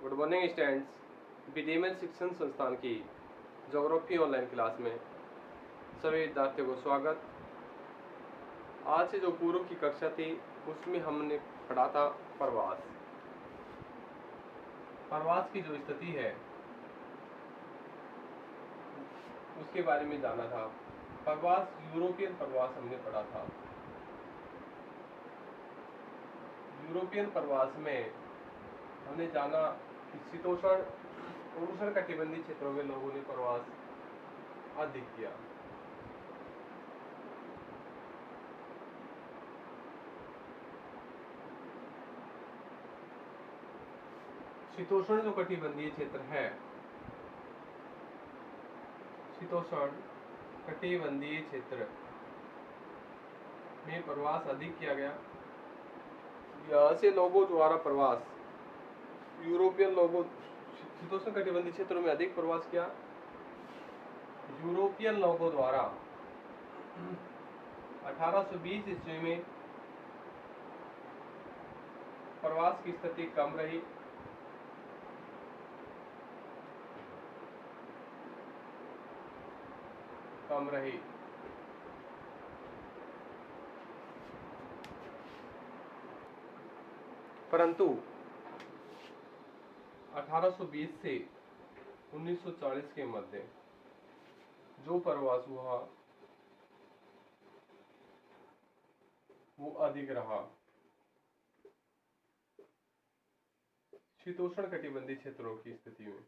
Good morning students. विदेमन शिक्षण संस्थान की ज्योग्राफी ऑनलाइन क्लास में सभी विद्यार्थियों को स्वागत। आज से जो पूर्व की कक्षा थी उसमें हमने पढ़ा था प्रवास। प्रवास की जो स्थिति है उसके बारे में जाना था। प्रवास, यूरोपियन प्रवास हमने पढ़ा था। यूरोपियन प्रवास में हमने जाना कि शीतोष्ण उष्ण कटिबंधीय क्षेत्रों में लोगों ने प्रवास अधिक किया। शीतोष्ण जो कटिबंधीय क्षेत्र है, शीतोष्ण कटिबंधीय क्षेत्र में प्रवास अधिक किया गया। यहाँ से लोगों द्वारा प्रवास, यूरोपियन लोगों शीतोष्ण कटिबंधीय क्षेत्रों में अधिक प्रवास किया। यूरोपियन लोगों द्वारा 1820 ईस्वी में प्रवास की स्थिति कम रही। परंतु 1820 से 1940 के मध्य जो प्रवास हुआ वो अधिक रहा। शीतोष्ण कटिबंधीय क्षेत्रों की स्थिति में,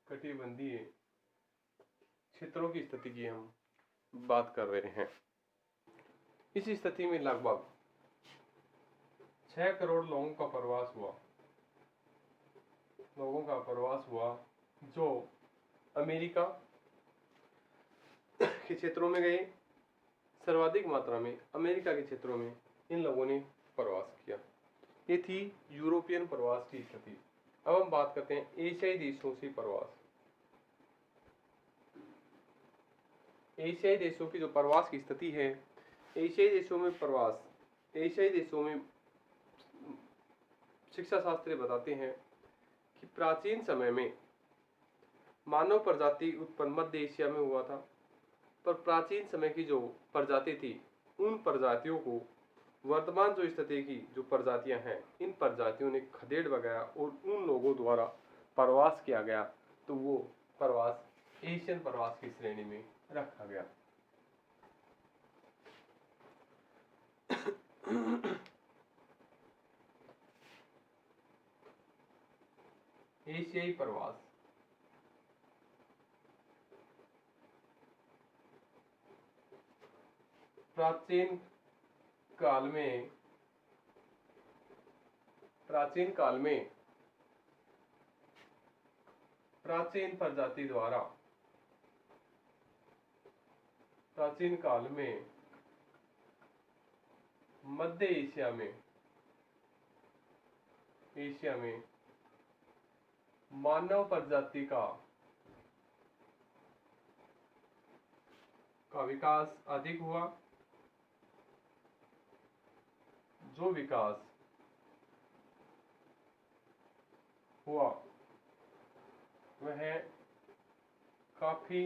कटिबंधीय क्षेत्रों की स्थिति की हम बात कर रहे हैं। इस स्थिति में लगभग 6 करोड़ लोगों का प्रवास हुआ जो अमेरिका के क्षेत्रों में गए। सर्वाधिक मात्रा में अमेरिका के क्षेत्रों में इन लोगों ने प्रवास किया। ये थी यूरोपियन प्रवास की स्थिति। अब हम बात करते हैं एशियाई देशों से प्रवास। एशियाई देशों की जो प्रवास की स्थिति है, एशियाई देशों में प्रवास, एशियाई देशों में शिक्षा शास्त्री बताते हैं कि प्राचीन समय में मानव प्रजाति उत्पन्न मध्य एशिया में हुआ था, पर प्राचीन समय की जो प्रजाति थी उन प्रजातियों को वर्तमान जो स्थिति की जो प्रजातियां हैं, इन प्रजातियों ने खदेड़ बगाया और उन लोगों द्वारा प्रवास किया गया, तो वो प्रवास एशियन प्रवास की श्रेणी में रखा गया। एशियाई प्रवास, प्राचीन काल में प्राचीन प्रजाति द्वारा, प्राचीन काल में मध्य एशिया में मानव प्रजाति का विकास अधिक हुआ। जो विकास हुआ वह काफी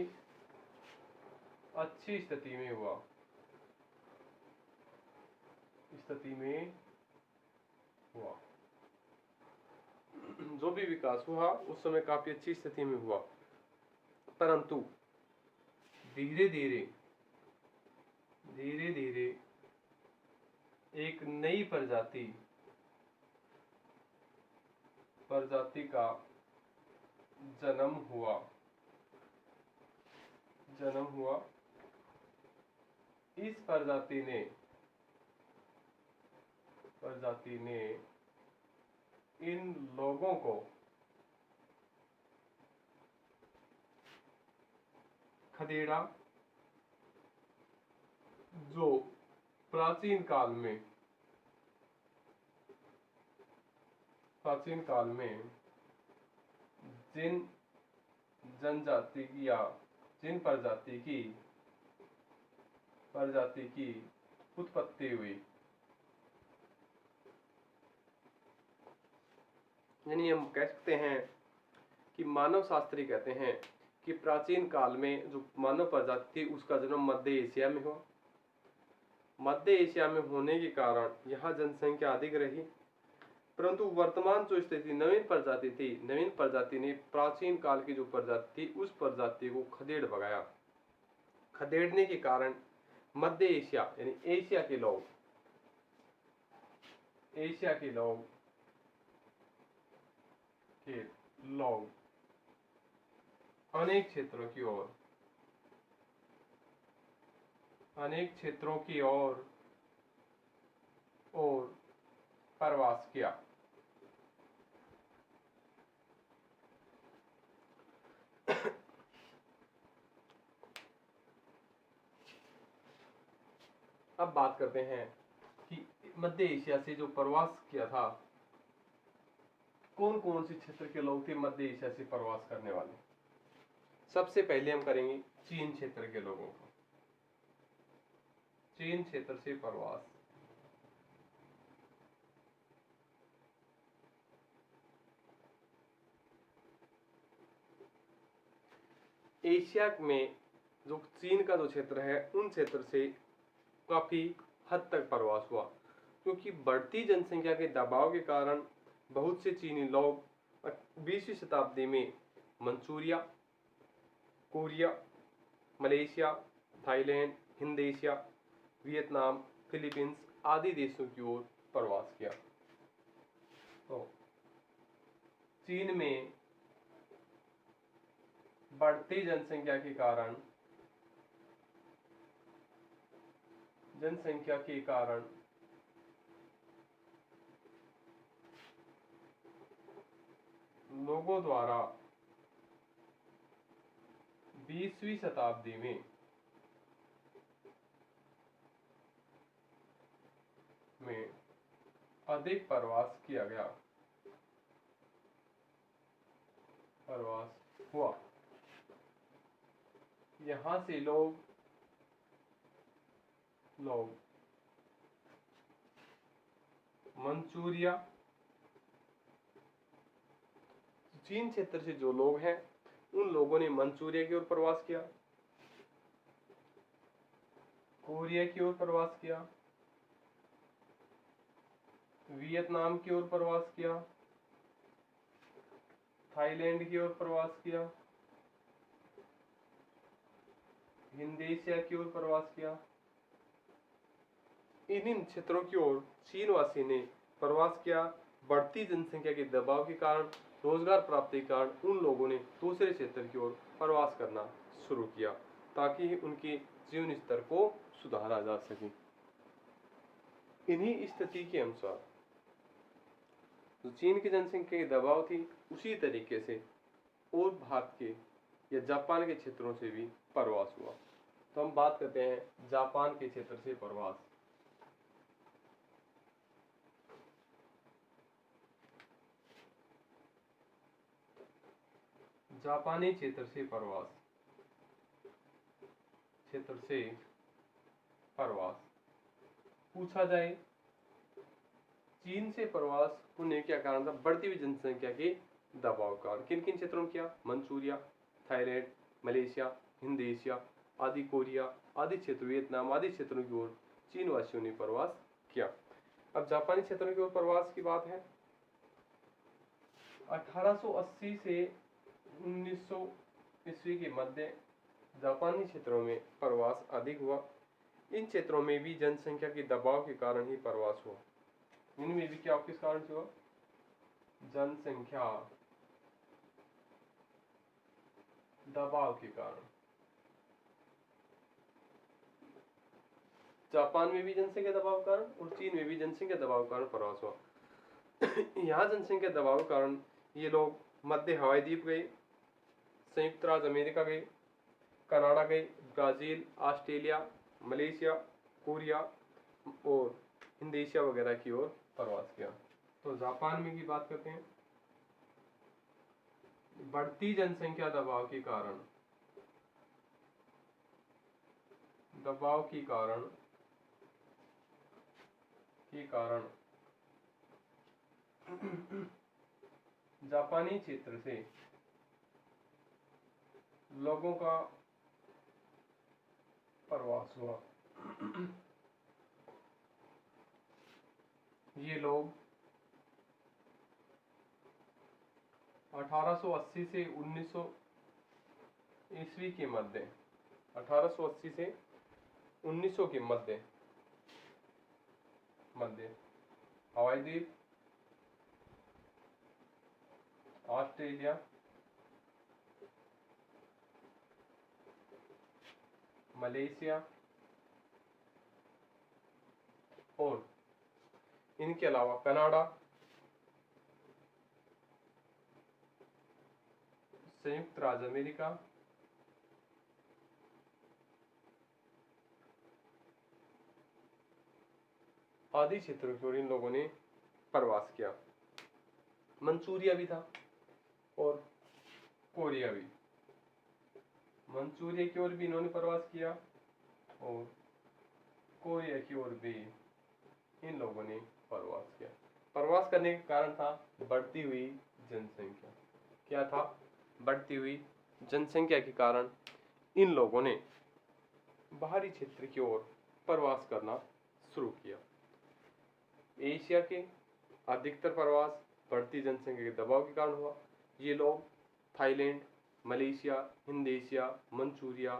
अच्छी स्थिति में हुआ। जो भी विकास हुआ उस समय काफी अच्छी स्थिति में हुआ, परंतु धीरे धीरे एक नई प्रजाति का जन्म हुआ। इस प्रजाति ने इन लोगों को खदेड़ा जो प्राचीन काल में जिन जनजाति या जिन प्रजाति की उत्पत्ति हुई, यानी हम कह सकते हैं कि मानव शास्त्री कहते हैं कि प्राचीन काल में जो मानव प्रजाति थी उसका जन्म मध्य एशिया में हुआ। मध्य एशिया में होने के कारण यहाँ जनसंख्या अधिक रही, परंतु वर्तमान जो स्थिति नवीन प्रजाति थी, नवीन प्रजाति ने प्राचीन काल की जो प्रजाति थी उस प्रजाति को खदेड़ भगाया। खदेड़ने के कारण मध्य एशिया यानी एशिया के लोग अनेक क्षेत्रों की ओर प्रवास किया। अब बात करते हैं कि मध्य एशिया से जो प्रवास किया था, कौन कौन से क्षेत्र के लोग थे मध्य एशिया से प्रवास करने वाले। सबसे पहले हम करेंगे चीन क्षेत्र के लोगों को। चीन क्षेत्र से प्रवास, एशिया में जो चीन का जो क्षेत्र है उन क्षेत्र से काफी हद तक प्रवास हुआ, क्योंकि बढ़ती जनसंख्या के दबाव के कारण बहुत से चीनी लोग 20वीं शताब्दी में Manchuria, Korea, Malaysia, Thailand, Hind Asia, Vietnam, Philippines आदि देशों की ओर प्रवास किया। तो चीन में बढ़ती जनसंख्या के कारण लोगों द्वारा 20वीं शताब्दी में अधिक प्रवास किया गया, प्रवास हुआ। यहाँ से लोग मंचूरिया, चीन क्षेत्र से जो लोग हैं उन लोगों ने मंचूरिया की ओर प्रवास किया, कोरिया की ओर प्रवास किया, वियतनाम की ओर प्रवास किया, थाईलैंड की ओर प्रवास किया, हिंद एशिया की ओर प्रवास किया। इन क्षेत्रों की ओर चीनवासी ने प्रवास किया। बढ़ती जनसंख्या के दबाव के कारण, रोजगार प्राप्ति के कारण उन लोगों ने दूसरे क्षेत्र की ओर प्रवास करना शुरू किया ताकि उनके जीवन स्तर को सुधारा जा सके। इन्हीं स्थिति के अनुसार जो चीन की जनसंख्या की दबाव थी उसी तरीके से और भारत के या जापान के क्षेत्रों से भी प्रवास हुआ। तो हम बात करते हैं जापान के क्षेत्र से प्रवास। जापानी क्षेत्र से प्रवास पूछा जाए, चीन से प्रवास होने क्या कारण था? बढ़ती हुई जनसंख्या के दबाव का। किन किन क्षेत्रों में किया? Manchuria, Thailand, Malaysia, Hind Asia आदि, कोरिया आदि क्षेत्र, वियतनाम आदि क्षेत्रों की ओर चीन वासियों ने प्रवास किया। अब जापानी क्षेत्रों की ओर प्रवास की बात है। 1880 से 1900 ईस्वी के मध्य जापानी क्षेत्रों में प्रवास अधिक हुआ। इन क्षेत्रों में भी जनसंख्या के दबाव के कारण ही प्रवास हुआ। इनमें भी क्या किस कारण से हुआ? जनसंख्या दबाव के कारण। जापान में भी जनसंख्या दबाव के कारण और चीन में भी जनसंख्या दबाव के कारण प्रवास हुआ। यहाँ जनसंख्या दबाव के कारण ये लोग मध्य हवाई द्वीप गए, संयुक्त राज्य अमेरिका गए, कनाडा गए, ब्राजील, ऑस्ट्रेलिया, मलेशिया, कोरिया और हिंद एशिया वगैरह की ओर प्रवास किया। तो जापान में की बात करते हैं। बढ़ती जनसंख्या दबाव के कारण जापानी क्षेत्र से लोगों का प्रवास हुआ। ये लोग 1880 से 1900 ईस्वी के मध्य 1880 से 1900 के मध्य हवाई द्वीप, ऑस्ट्रेलिया, मलेशिया और इनके अलावा कनाडा, संयुक्त राज्य अमेरिका, आदि क्षेत्रों की ओर इन लोगों ने प्रवास किया। मंचूरिया भी था और कोरिया भी। मंचूरिया की ओर भी इन्होंने प्रवास किया और कोरिया की ओर भी इन लोगों ने प्रवास किया। प्रवास करने का कारण था बढ़ती हुई जनसंख्या। क्या था? बढ़ती हुई जनसंख्या के कारण इन लोगों ने बाहरी क्षेत्र की ओर प्रवास करना शुरू किया। एशिया के अधिकतर प्रवास बढ़ती जनसंख्या के दबाव के कारण हुआ। ये लोग Thailand, Malaysia, Hind Asia, Manchuria,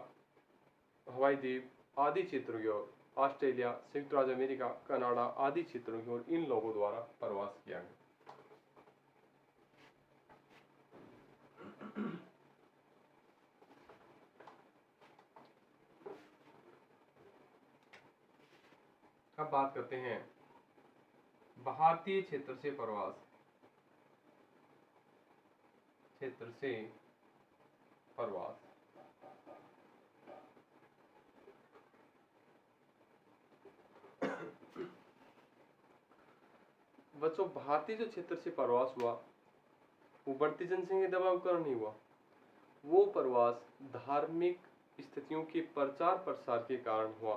हवाई द्वीप आदि क्षेत्रों की ओर, ऑस्ट्रेलिया, संयुक्त राज्य अमेरिका, कनाडा आदि क्षेत्रों की ओर इन लोगों द्वारा प्रवास किया गया। अब बात करते हैं भारतीय क्षेत्र से प्रवास। बच्चों, भारतीय जो क्षेत्र से प्रवास हुआ वो बढ़ती जनसंख्या के दबाव के कारण नहीं हुआ। वो प्रवास धार्मिक स्थितियों के प्रचार प्रसार के कारण हुआ।